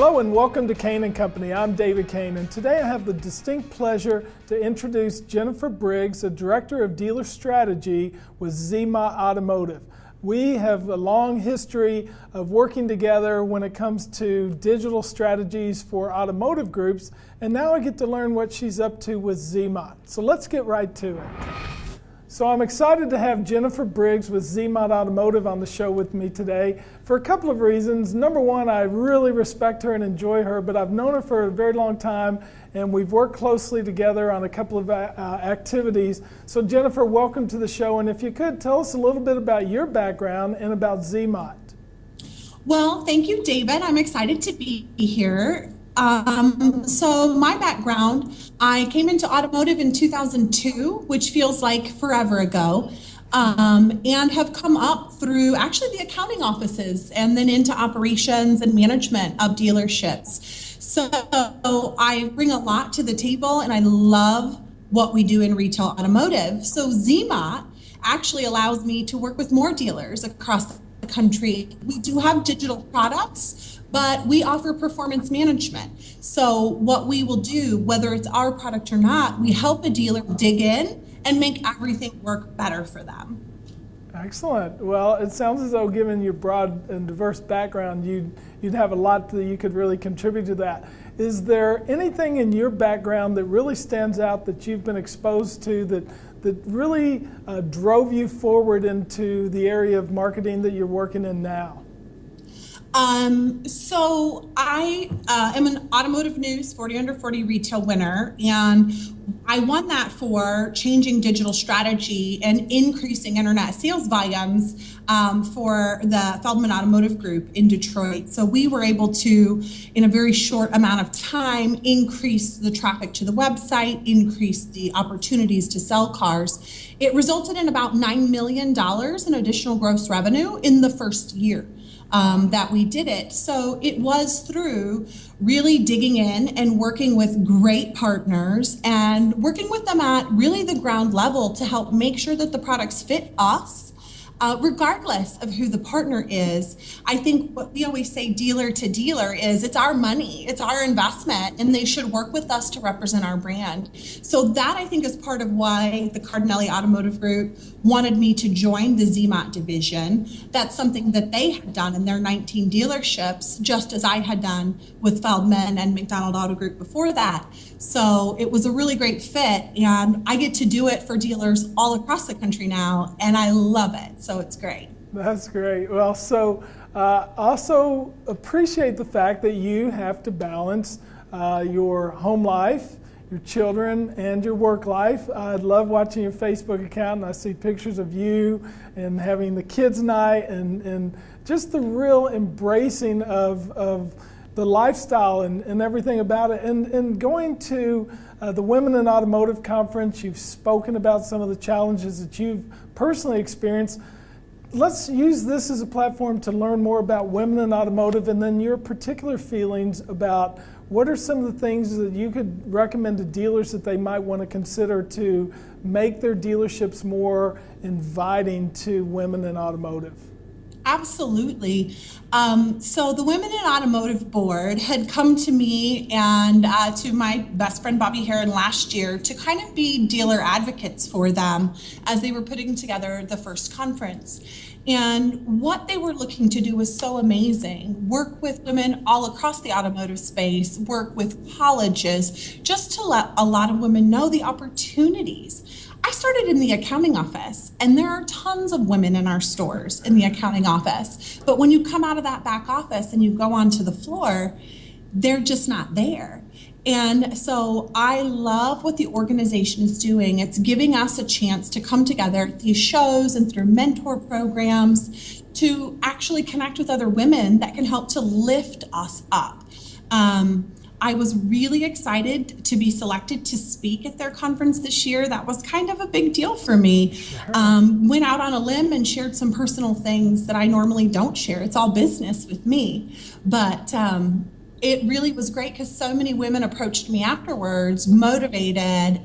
Hello and welcome to Kain & Company. I'm David Kain, and today I have the distinct pleasure to introduce Jennifer Briggs, the Director of Dealer Strategy with Zima Automotive. We have a long history of working together when it comes to digital strategies for automotive groups, and now I get to learn what she's up to with Zima. So let's get right to it. So I'm excited to have Jennifer Briggs with Zima Automotive on the show with me today for a couple of reasons. Number one, I really respect her and enjoy her, but I've known her for a very long time and we've worked closely together on a couple of activities. So Jennifer, welcome to the show, and if you could, tell us a little bit about your background and about Zima. Well, thank you, David. I'm excited to be here. So my background, I came into automotive in 2002, which feels like forever ago, and have come up through actually the accounting offices and then into operations and management of dealerships. So I bring a lot to the table and I love what we do in retail automotive. So Zima actually allows me to work with more dealers across the country. We do have digital products, but we offer performance management. So what we will do, whether it's our product or not, we help a dealer dig in and make everything work better for them. Excellent. Well, it sounds as though, given your broad and diverse background, you'd have a lot that you could really contribute to that. Is there anything in your background that really stands out that you've been exposed to that really drove you forward into the area of marketing that you're working in now? So I am an Automotive News 40 Under 40 retail winner, and I won that for changing digital strategy and increasing internet sales volumes for the Feldman Automotive Group in Detroit. So we were able to, in a very short amount of time, increase the traffic to the website, increase the opportunities to sell cars. It resulted in about $9 million in additional gross revenue in the first year that we did it. So it was through really digging in and working with great partners and working with them at really the ground level to help make sure that the products fit us. Regardless of who the partner is. I think what we always say dealer to dealer is it's our money, it's our investment, and they should work with us to represent our brand. So that, I think, is part of why the Cardinelli Automotive Group wanted me to join the Zima division. That's something that they had done in their 19 dealerships, just as I had done with Feldman and McDonald Auto Group before that. So it was a really great fit, and I get to do it for dealers all across the country now, and I love it. So it's great. That's great. Well, so also appreciate the fact that you have to balance your home life, your children, and your work life. I love watching your Facebook account, and I see pictures of you and having the kids' night and just the real embracing of the lifestyle and everything about it. And going to the Women in Automotive Conference, you've spoken about some of the challenges that you've personally experienced. Let's use this as a platform to learn more about women in automotive and then your particular feelings about what are some of the things that you could recommend to dealers that they might want to consider to make their dealerships more inviting to women in automotive. Absolutely. So the Women in Automotive Board had come to me and to my best friend Bobby Heron last year to kind of be dealer advocates for them as they were putting together the first conference. And what they were looking to do was so amazing. Work with women all across the automotive space, work with colleges, just to let a lot of women know the opportunities. I started in the accounting office, and there are tons of women in our stores in the accounting office. But when you come out of that back office and you go onto the floor, they're just not there. And so I love what the organization is doing. It's giving us a chance to come together at these shows and through mentor programs to actually connect with other women that can help to lift us up. I was really excited to be selected to speak at their conference this year. That was kind of a big deal for me. Went out on a limb and shared some personal things that I normally don't share. It's all business with me. But it really was great because so many women approached me afterwards, motivated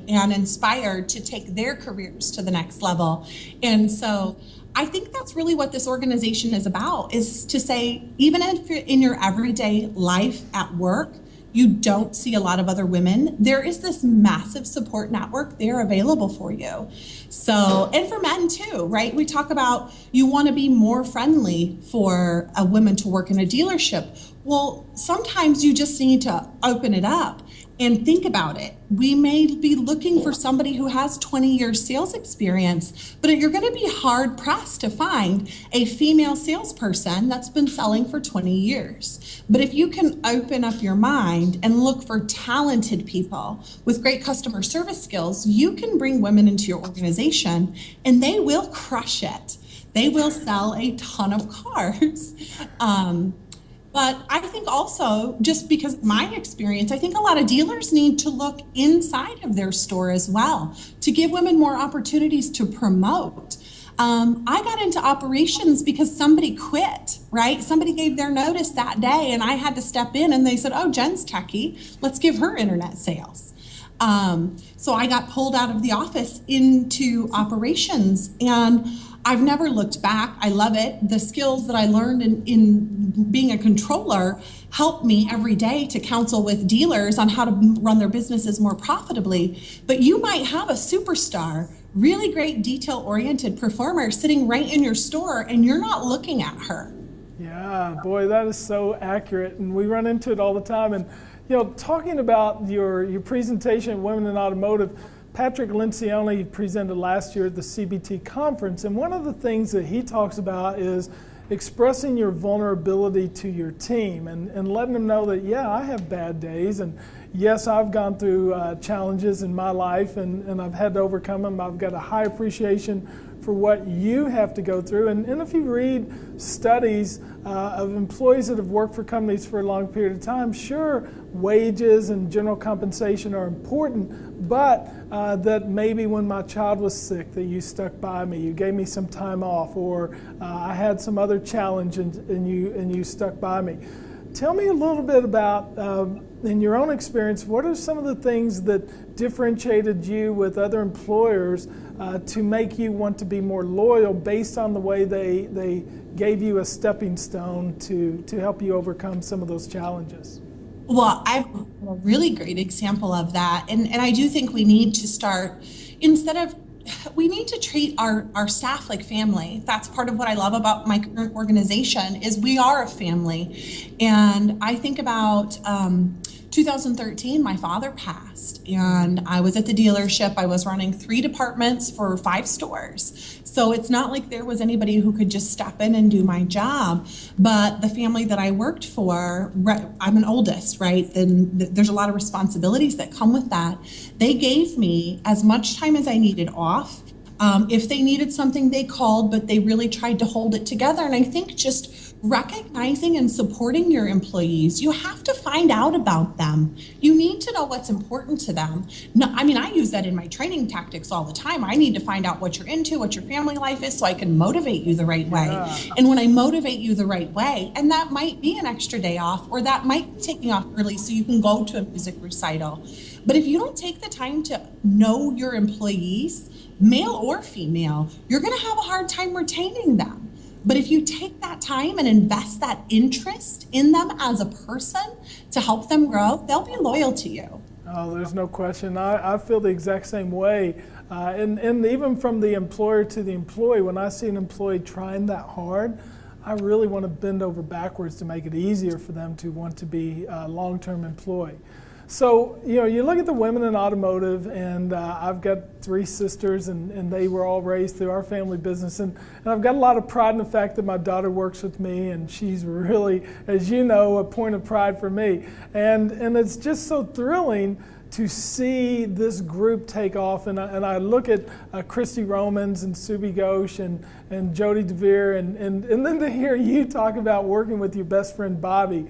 and inspired to take their careers to the next level. And so I think that's really what this organization is about, is to say, even if you're in your everyday life at work, you don't see a lot of other women, there is this massive support network there available for you. So, and for men too, right? We talk about you want to be more friendly for a woman to work in a dealership. Well, sometimes you just need to open it up and think about it. We may be looking for somebody who has 20 years sales experience, but you're going to be hard pressed to find a female salesperson that's been selling for 20 years. But if you can open up your mind and look for talented people with great customer service skills, you can bring women into your organization and they will crush it. They will sell a ton of cars. But I think also, just because of my experience, I think a lot of dealers need to look inside of their store as well to give women more opportunities to promote. I got into operations because somebody quit, right? Somebody gave their notice that day and I had to step in and they said, oh, Jen's techie, let's give her internet sales. So I got pulled out of the office into operations, and I've never looked back. I love it. The skills that I learned in being a controller help me every day to counsel with dealers on how to run their businesses more profitably. But you might have a superstar, really great detail-oriented performer sitting right in your store, and you're not looking at her. Yeah, boy, that is so accurate, and we run into it all the time. And you know, talking about your presentation, Women in Automotive, Patrick Lencioni presented last year at the CBT conference, and one of the things that he talks about is expressing your vulnerability to your team and letting them know that, yeah, I have bad days, and yes, I've gone through challenges in my life, and I've had to overcome them. I've got a high appreciation for what you have to go through. And if you read studies of employees that have worked for companies for a long period of time, sure, wages and general compensation are important, but that maybe when my child was sick that you stuck by me, you gave me some time off, or I had some other challenge and you stuck by me. Tell me a little bit about, in your own experience, what are some of the things that differentiated you with other employers to make you want to be more loyal based on the way they gave you a stepping stone to help you overcome some of those challenges? Well, I have a really great example of that. And I do think we need to start, we need to treat our staff like family. That's part of what I love about my current organization is we are a family. And I think about 2013, my father passed, and I was at the dealership. I was running 3 departments for 5 stores. So it's not like there was anybody who could just step in and do my job. But the family that I worked for, I'm an oldest, right? Then there's a lot of responsibilities that come with that. They gave me as much time as I needed off. If they needed something, they called, but they really tried to hold it together. And I think just recognizing and supporting your employees, you have to find out about them. You need to know what's important to them. No, I mean, I use that in my training tactics all the time. I need to find out what you're into, what your family life is, so I can motivate you the right way. Yeah. And when I motivate you the right way, and that might be an extra day off, or that might be taking off early so you can go to a music recital. But if you don't take the time to know your employees, male or female, you're going to have a hard time retaining them. But if you take that time and invest that interest in them as a person to help them grow, they'll be loyal to you. Oh, there's no question. I feel the exact same way. And even from the employer to the employee, when I see an employee trying that hard, I really want to bend over backwards to make it easier for them to want to be a long-term employee. So, you know, you look at the Women in Automotive, and I've got 3 sisters, and they were all raised through our family business. And I've got a lot of pride in the fact that my daughter works with me, and she's really, as you know, a point of pride for me. And it's just so thrilling to see this group take off. And I look at Christy Romans and Subi Ghosh and Jody DeVere, and then to hear you talk about working with your best friend Bobby.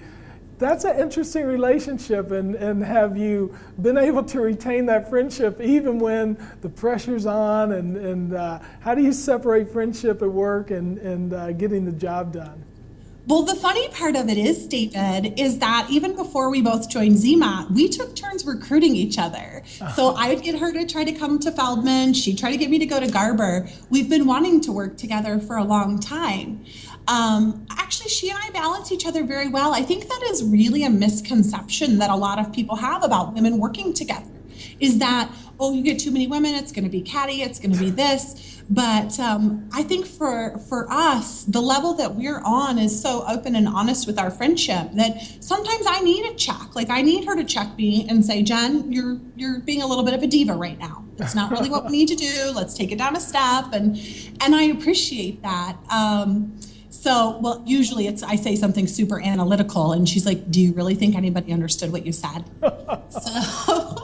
That's an interesting relationship, and have you been able to retain that friendship even when the pressure's on, and how do you separate friendship at work and getting the job done? Well, the funny part of it is, David, is that even before we both joined ZMAT, we took turns recruiting each other. So I would get her to try to come to Feldman. She'd try to get me to go to Garber. We've been wanting to work together for a long time. Actually, she and I balance each other very well. I think that is really a misconception that a lot of people have about women working together, is that, oh, you get too many women, it's going to be catty, it's going to be this. But I think for us, the level that we're on is so open and honest with our friendship that sometimes I need a check. Like I need her to check me and say, Jen, you're being a little bit of a diva right now. It's not really what we need to do. Let's take it down a step. And I appreciate that. Well, usually I say something super analytical and she's like, do you really think anybody understood what you said?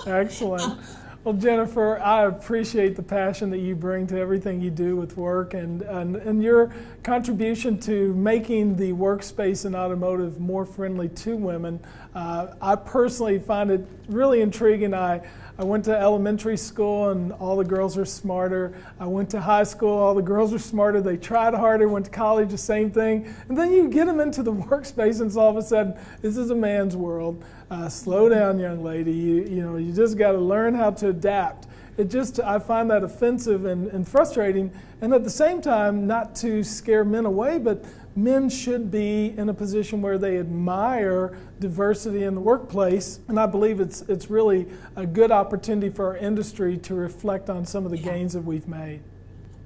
Excellent. Well, Jennifer, I appreciate the passion that you bring to everything you do with work and your contribution to making the workspace in automotive more friendly to women. I personally find it really intriguing. I went to elementary school and all the girls are smarter. I went to high school, all the girls are smarter. They tried harder, went to college, the same thing. And then you get them into the workspace and so all of a sudden, this is a man's world. Slow down, young lady. You just got to learn how to adapt. I find that offensive and frustrating. And at the same time, not to scare men away, but men should be in a position where they admire diversity in the workplace. And I believe it's really a good opportunity for our industry to reflect on some of the gains that we've made.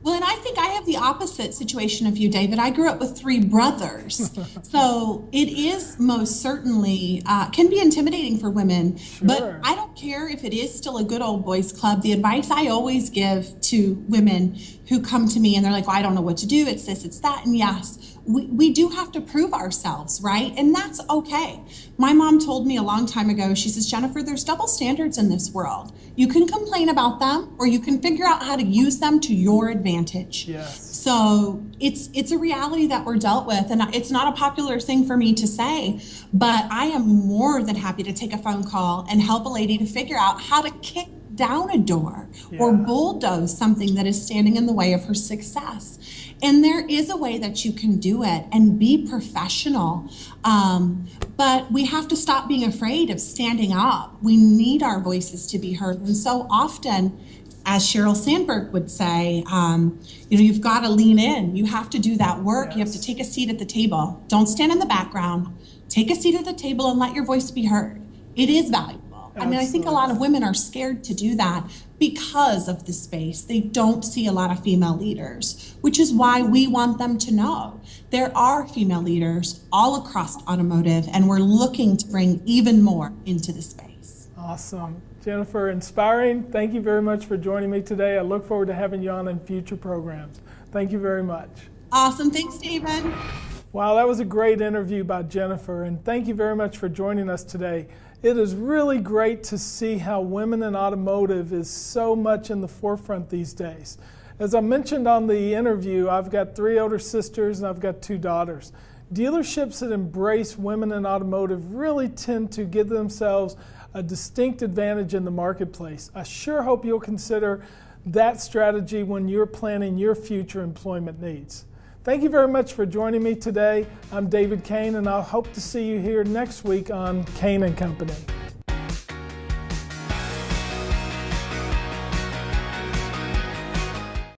Well, and I think I have the opposite situation of you, David. I grew up with 3 brothers. So it is most certainly, can be intimidating for women. Sure. But I don't care if it is still a good old boys club. The advice I always give to women who come to me and they're like, well, I don't know what to do. It's this, it's that. And yes, we do have to prove ourselves, right? And that's okay. My mom told me a long time ago, she says, Jennifer, there's double standards in this world. You can complain about them or you can figure out how to use them to your advantage. Yes. So it's a reality that we're dealt with, and it's not a popular thing for me to say, but I am more than happy to take a phone call and help a lady to figure out how to kick down a door or bulldoze something that is standing in the way of her success. And there is a way that you can do it and be professional. But we have to stop being afraid of standing up. We need our voices to be heard. And so often, as Sheryl Sandberg would say, you've got to lean in. You have to do that work. Yes. You have to take a seat at the table. Don't stand in the background. Take a seat at the table and let your voice be heard. It is valuable. Absolutely. I think a lot of women are scared to do that because of the space. They don't see a lot of female leaders, which is why we want them to know there are female leaders all across automotive, and we're looking to bring even more into the space. Awesome. Jennifer, inspiring. Thank you very much for joining me today. I look forward to having you on in future programs. Thank you very much. Awesome. Thanks, David. Wow, that was a great interview by Jennifer, and thank you very much for joining us today. It is really great to see how women in automotive is so much in the forefront these days. As I mentioned on the interview, I've got 3 older sisters and I've got 2 daughters. Dealerships that embrace women in automotive really tend to give themselves a distinct advantage in the marketplace. I sure hope you'll consider that strategy when you're planning your future employment needs. Thank you very much for joining me today. I'm David Kain, and I'll hope to see you here next week on Kain & Company.